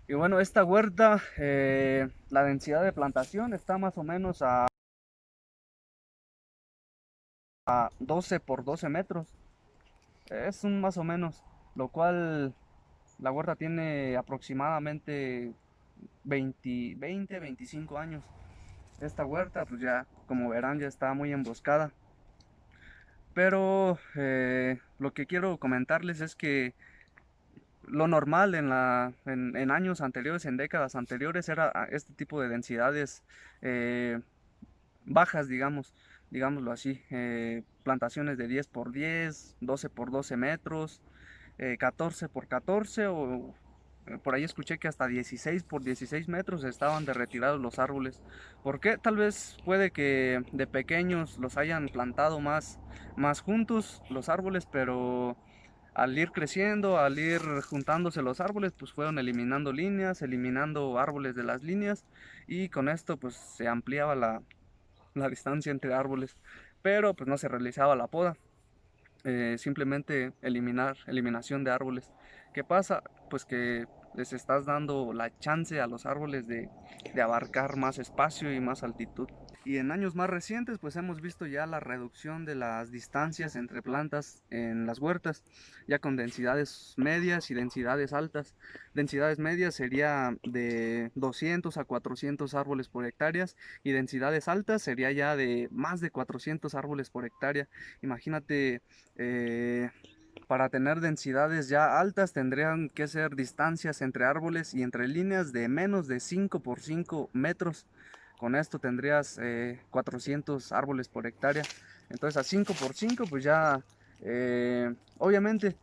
Y bueno, esta huerta, la densidad de plantación está más o menos a 12 por 12 metros. Es un más o menos, lo cual la huerta tiene aproximadamente 25 años. Esta huerta, pues ya, como verán, ya está muy emboscada. Pero lo que quiero comentarles es que lo normal en años anteriores, en décadas anteriores, era este tipo de densidades eh, bajas, digámoslo así. Plantaciones de 10 por 10, 12 por 12 metros, 14 por 14 o por ahí escuché que hasta 16 por 16 metros estaban de retirados los árboles. ¿Por qué? Tal vez puede que de pequeños los hayan plantado más juntos los árboles, pero al ir creciendo, al ir juntándose los árboles, pues fueron eliminando líneas, eliminando árboles de las líneas y con esto pues se ampliaba la distancia entre árboles, pero pues no se realizaba la poda, simplemente eliminación de árboles. ¿Qué pasa? Pues que les estás dando la chance a los árboles de abarcar más espacio y más altitud. Y en años más recientes, pues hemos visto ya la reducción de las distancias entre plantas en las huertas, ya con densidades medias y densidades altas. Densidades medias sería de 200 a 400 árboles por hectárea y densidades altas sería ya de más de 400 árboles por hectárea. Imagínate, eh, para tener densidades ya altas tendrían que ser distancias entre árboles y entre líneas de menos de 5 por 5 metros. Con esto tendrías 400 árboles por hectárea. Entonces a 5 por 5 pues ya obviamente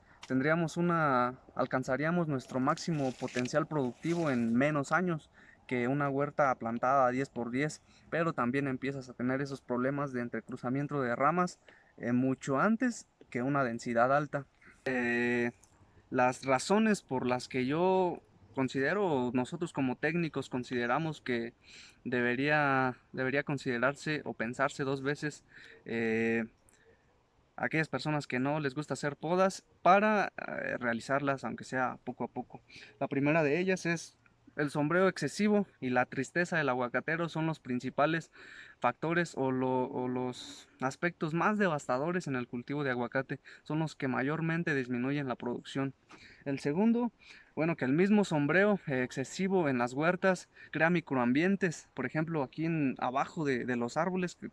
alcanzaríamos nuestro máximo potencial productivo en menos años que una huerta plantada a 10 por 10, pero también empiezas a tener esos problemas de entrecruzamiento de ramas mucho antes que una densidad alta. Las razones por las que yo considero, nosotros como técnicos consideramos que debería considerarse o pensarse dos veces eh, aquellas personas que no les gusta hacer podas para realizarlas, aunque sea poco a poco. La primera de ellas es el sombreo excesivo y la tristeza del aguacatero son los principales factores o los aspectos más devastadores en el cultivo de aguacate, son los que mayormente disminuyen la producción. El segundo, bueno, que el mismo sombreo excesivo en las huertas crea microambientes, por ejemplo, aquí abajo de los árboles, que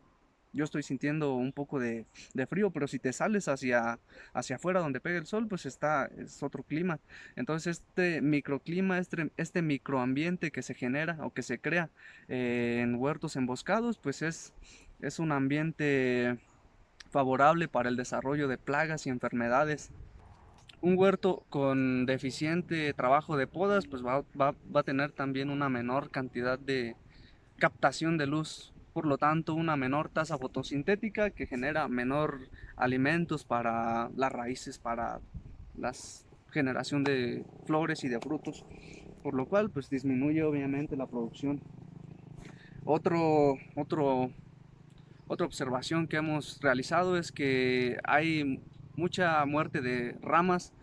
yo estoy sintiendo un poco de frío, pero si te sales hacia afuera donde pega el sol, pues es otro clima. Entonces este microclima, este microambiente que se genera o que se crea en huertos emboscados, pues es un ambiente favorable para el desarrollo de plagas y enfermedades. Un huerto con deficiente trabajo de podas, pues va a tener también una menor cantidad de captación de luz, por lo tanto una menor tasa fotosintética que genera menor alimentos para las raíces, para la generación de flores y de frutos, por lo cual pues disminuye obviamente la producción. Otro, otro, Otra observación que hemos realizado es que hay mucha muerte de ramas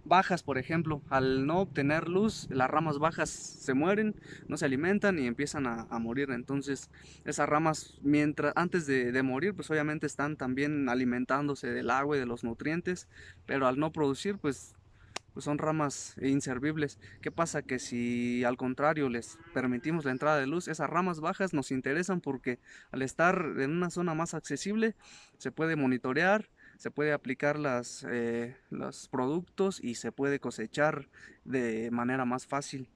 bajas, por ejemplo. Al no obtener luz, las ramas bajas se mueren, no se alimentan y empiezan a morir. Entonces esas ramas, antes de morir, pues obviamente están también alimentándose del agua y de los nutrientes, pero al no producir, pues son ramas inservibles. ¿Qué pasa? Que si al contrario les permitimos la entrada de luz, esas ramas bajas nos interesan porque al estar en una zona más accesible se puede monitorear, se puede aplicar los productos y se puede cosechar de manera más fácil.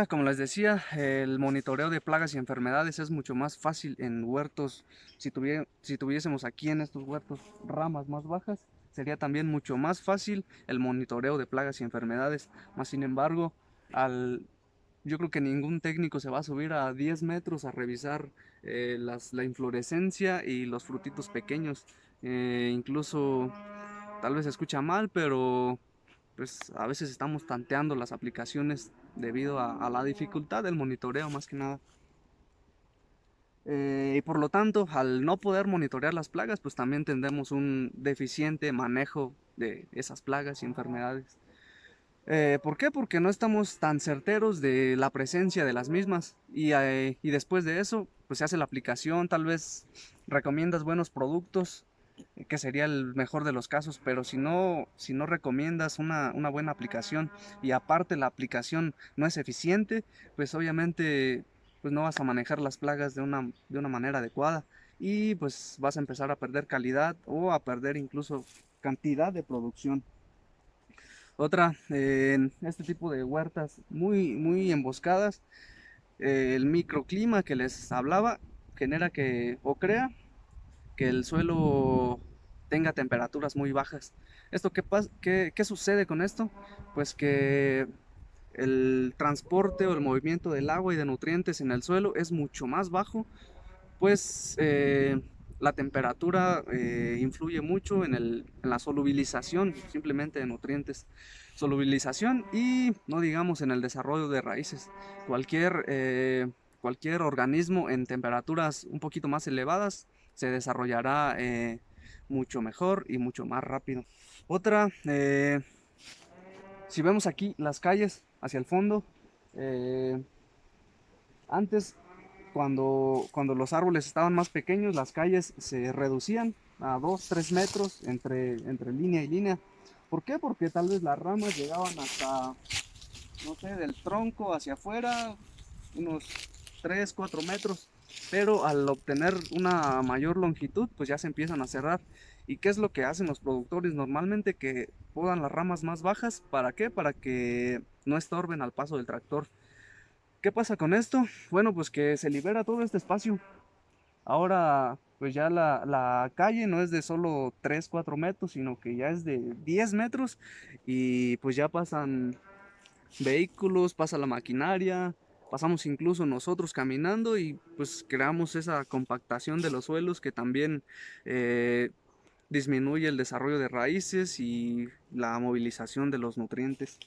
Como les decía, el monitoreo de plagas y enfermedades es mucho más fácil en huertos. Si tuviésemos aquí en estos huertos ramas más bajas, sería también mucho más fácil el monitoreo de plagas y enfermedades. Más sin embargo, al, yo creo que ningún técnico se va a subir a 10 metros a revisar la inflorescencia y los frutitos pequeños. Incluso tal vez se escucha mal, pero pues a veces estamos tanteando las aplicaciones debido a la dificultad del monitoreo más que nada. Y por lo tanto, al no poder monitorear las plagas, pues también tendremos un deficiente manejo de esas plagas y enfermedades. ¿Por qué? Porque no estamos tan certeros de la presencia de las mismas y después de eso, pues se hace la aplicación, tal vez recomiendas buenos productos, que sería el mejor de los casos, pero si no recomiendas una buena aplicación y aparte la aplicación no es eficiente, pues obviamente pues no vas a manejar las plagas de una manera adecuada y pues vas a empezar a perder calidad o a perder incluso cantidad de producción. Otra, en este tipo de huertas muy, muy emboscadas, el microclima que les hablaba genera que, o crea, que el suelo tenga temperaturas muy bajas. ¿Esto qué sucede con esto? Pues que el transporte o el movimiento del agua y de nutrientes en el suelo es mucho más bajo, pues la temperatura influye mucho en la solubilización simplemente de nutrientes. Solubilización y no digamos en el desarrollo de raíces. Cualquier organismo en temperaturas un poquito más elevadas se desarrollará mucho mejor y mucho más rápido. Otra, si vemos aquí las calles hacia el fondo, eh, antes, cuando los árboles estaban más pequeños, las calles se reducían a 2 3 metros entre línea y línea. ¿Por qué? Porque tal vez las ramas llegaban hasta, no sé, del tronco hacia afuera, unos 3 4 metros. Pero al obtener una mayor longitud, pues ya se empiezan a cerrar. ¿Y qué es lo que hacen los productores normalmente? Que podan las ramas más bajas. ¿Para qué? Para que no estorben al paso del tractor. ¿Qué pasa con esto? Bueno, pues que se libera todo este espacio. Ahora, pues ya la calle no es de solo 3 4 metros, sino que ya es de 10 metros y pues ya pasan vehículos, pasa la maquinaria, pasamos incluso nosotros caminando y pues creamos esa compactación de los suelos que también eh, disminuye el desarrollo de raíces y la movilización de los nutrientes.